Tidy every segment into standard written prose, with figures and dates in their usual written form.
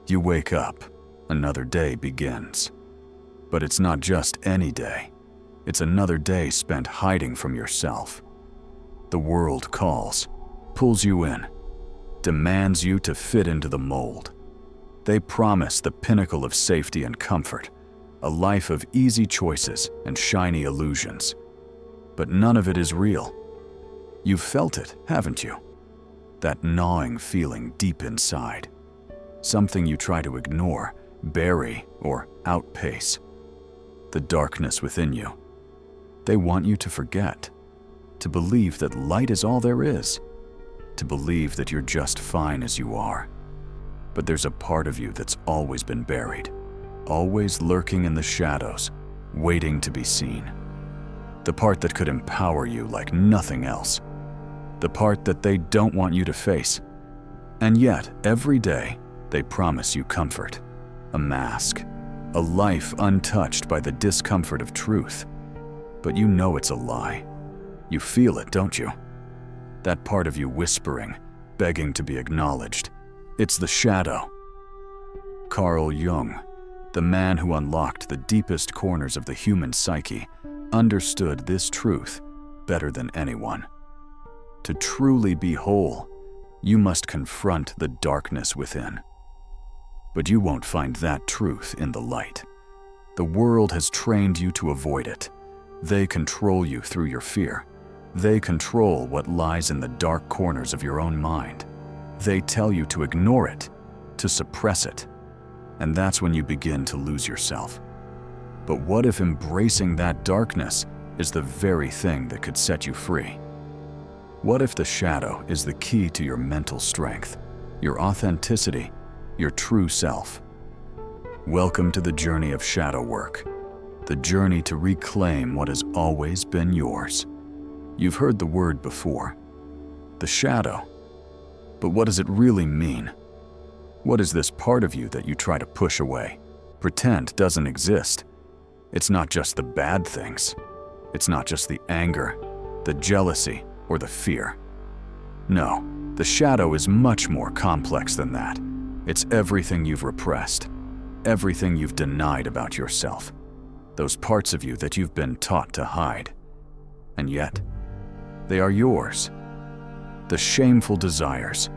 You wake up, another day begins. But it's not just any day. It's another day spent hiding from yourself. The world calls, pulls you in, demands you to fit into the mold. They promise the pinnacle of safety and comfort, a life of easy choices and shiny illusions. But none of it is real. You've felt it, haven't you? That gnawing feeling deep inside. Something you try to ignore, bury, or outpace. The darkness within you. They want you to forget, to believe that light is all there is, to believe that you're just fine as you are. But there's a part of you that's always been buried, always lurking in the shadows, waiting to be seen. The part that could empower you like nothing else. The part that they don't want you to face. And yet, every day, they promise you comfort, a mask, a life untouched by the discomfort of truth. But you know it's a lie. You feel it, don't you? That part of you whispering, begging to be acknowledged. It's the shadow. Carl Jung, the man who unlocked the deepest corners of the human psyche, understood this truth better than anyone. To truly be whole, you must confront the darkness within. But you won't find that truth in the light. The world has trained you to avoid it. They control you through your fear. They control what lies in the dark corners of your own mind. They tell you to ignore it, to suppress it. And that's when you begin to lose yourself. But what if embracing that darkness is the very thing that could set you free? What if the shadow is the key to your mental strength, your authenticity, your true self? Welcome to the journey of shadow work, the journey to reclaim what has always been yours. You've heard the word before, the shadow. But what does it really mean? What is this part of you that you try to push away, pretend doesn't exist? It's not just the bad things. It's not just the anger, the jealousy, or the fear. No, the shadow is much more complex than that. It's everything you've repressed, everything you've denied about yourself, those parts of you that you've been taught to hide. And yet, they are yours. The shameful desires,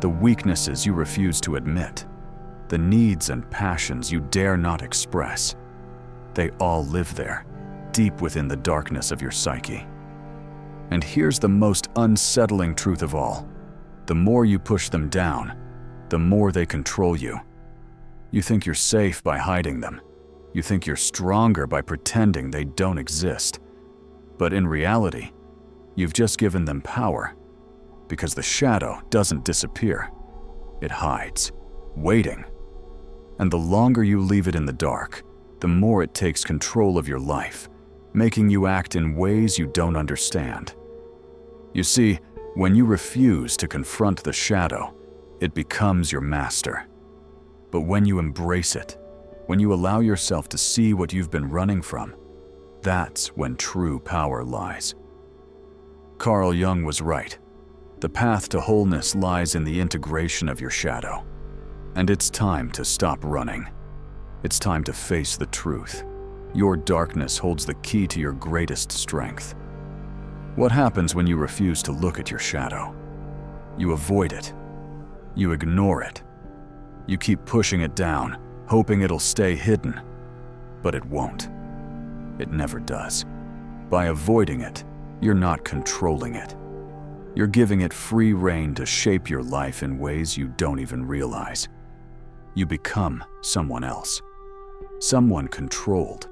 the weaknesses you refuse to admit, the needs and passions you dare not express, they all live there, deep within the darkness of your psyche. And here's the most unsettling truth of all. The more you push them down, the more they control you. You think you're safe by hiding them. You think you're stronger by pretending they don't exist. But in reality, you've just given them power. Because the shadow doesn't disappear. It hides, waiting. And the longer you leave it in the dark, the more it takes control of your life, making you act in ways you don't understand. You see, when you refuse to confront the shadow, it becomes your master. But when you embrace it, when you allow yourself to see what you've been running from, that's when true power lies. Carl Jung was right. The path to wholeness lies in the integration of your shadow. And it's time to stop running. It's time to face the truth. Your darkness holds the key to your greatest strength. What happens when you refuse to look at your shadow? You avoid it. You ignore it. You keep pushing it down, hoping it'll stay hidden. But it won't. It never does. By avoiding it, you're not controlling it. You're giving it free rein to shape your life in ways you don't even realize. You become someone else. Someone controlled.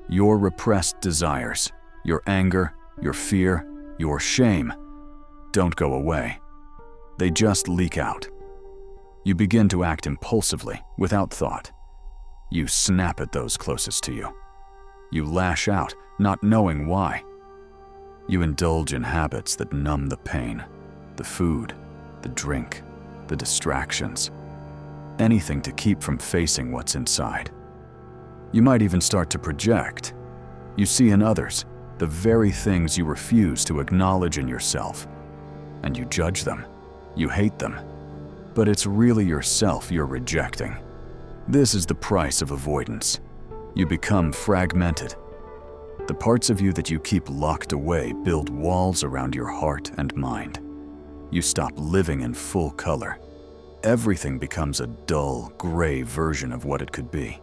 Your repressed desires, your anger, your fear, your shame, don't go away. They just leak out. You begin to act impulsively, without thought. You snap at those closest to you. You lash out, not knowing why. You indulge in habits that numb the pain, the food, the drink, the distractions, anything to keep from facing what's inside. You might even start to project. You see in others the very things you refuse to acknowledge in yourself, and you judge them, you hate them. but it's really yourself you're rejecting. This is the price of avoidance. You become fragmented. The parts of you that you keep locked away build walls around your heart and mind. You stop living in full color. Everything becomes a dull, gray version of what it could be.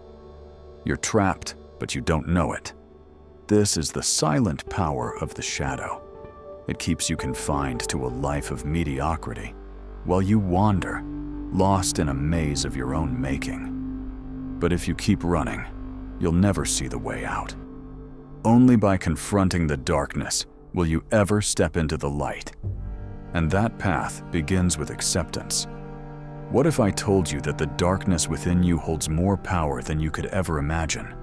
You're trapped, but you don't know it. This is the silent power of the shadow. It keeps you confined to a life of mediocrity, while you wander, lost in a maze of your own making. But if you keep running, you'll never see the way out. Only by confronting the darkness will you ever step into the light. And that path begins with acceptance. What if I told you that the darkness within you holds more power than you could ever imagine?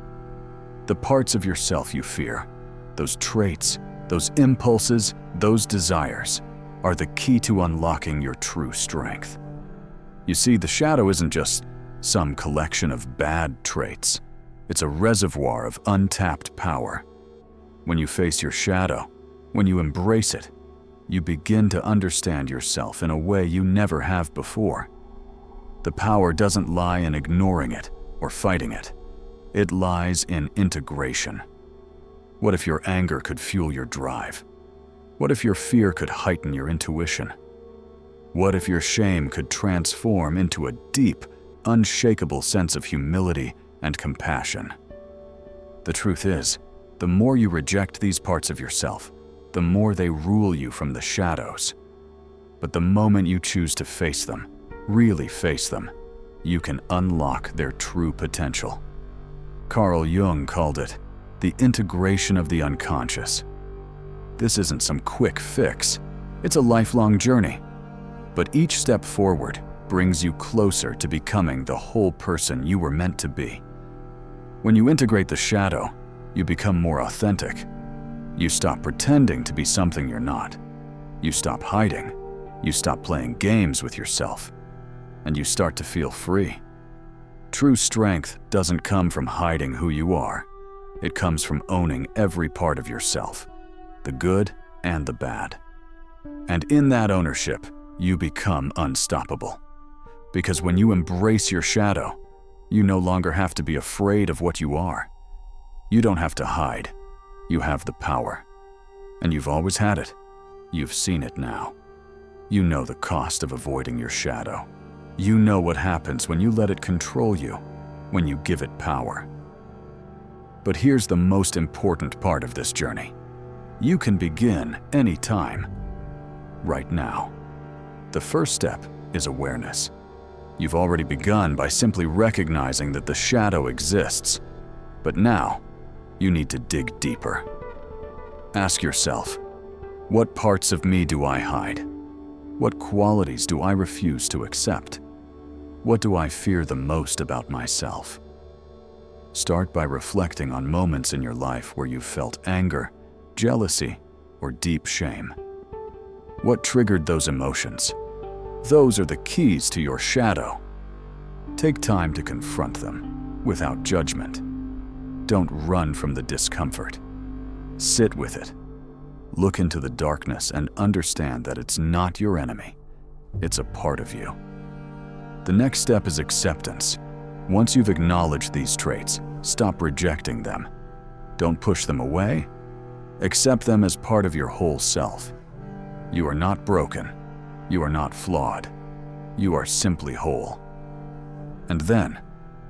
The parts of yourself you fear, those traits, those impulses, those desires, are the key to unlocking your true strength. You see, the shadow isn't just some collection of bad traits. It's a reservoir of untapped power. When you face your shadow, when you embrace it, you begin to understand yourself in a way you never have before. The power doesn't lie in ignoring it or fighting it. It lies in integration. What if your anger could fuel your drive? What if your fear could heighten your intuition? What if your shame could transform into a deep, unshakable sense of humility and compassion? The truth is, the more you reject these parts of yourself, the more they rule you from the shadows. But the moment you choose to face them, really face them, you can unlock their true potential. Carl Jung called it the integration of the unconscious. This isn't some quick fix, it's a lifelong journey. But each step forward brings you closer to becoming the whole person you were meant to be. When you integrate the shadow, you become more authentic. You stop pretending to be something you're not. You stop hiding. You stop playing games with yourself. And you start to feel free. True strength doesn't come from hiding who you are. It comes from owning every part of yourself, the good and the bad. And in that ownership, you become unstoppable. Because when you embrace your shadow, you no longer have to be afraid of what you are. You don't have to hide. You have the power. And you've always had it. You've seen it now. You know the cost of avoiding your shadow. You know what happens when you let it control you, when you give it power. But here's the most important part of this journey. You can begin anytime, right now. The first step is awareness. You've already begun by simply recognizing that the shadow exists. But now, you need to dig deeper. Ask yourself, what parts of me do I hide? What qualities do I refuse to accept? What do I fear the most about myself? Start by reflecting on moments in your life where you felt anger, jealousy, or deep shame. What triggered those emotions? Those are the keys to your shadow. Take time to confront them without judgment. Don't run from the discomfort. Sit with it. Look into the darkness and understand that it's not your enemy. It's a part of you. The next step is acceptance. Once you've acknowledged these traits, stop rejecting them. Don't push them away. Accept them as part of your whole self. You are not broken. You are not flawed. You are simply whole. And then,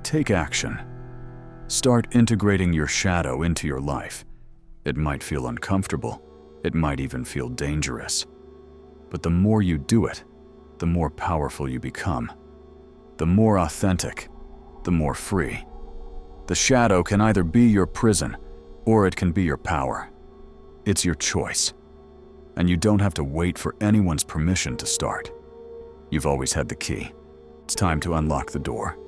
take action. Start integrating your shadow into your life. It might feel uncomfortable. It might even feel dangerous. But the more you do it, the more powerful you become. The more authentic, the more free. The shadow can either be your prison, or it can be your power. It's your choice. And you don't have to wait for anyone's permission to start. You've always had the key. It's time to unlock the door.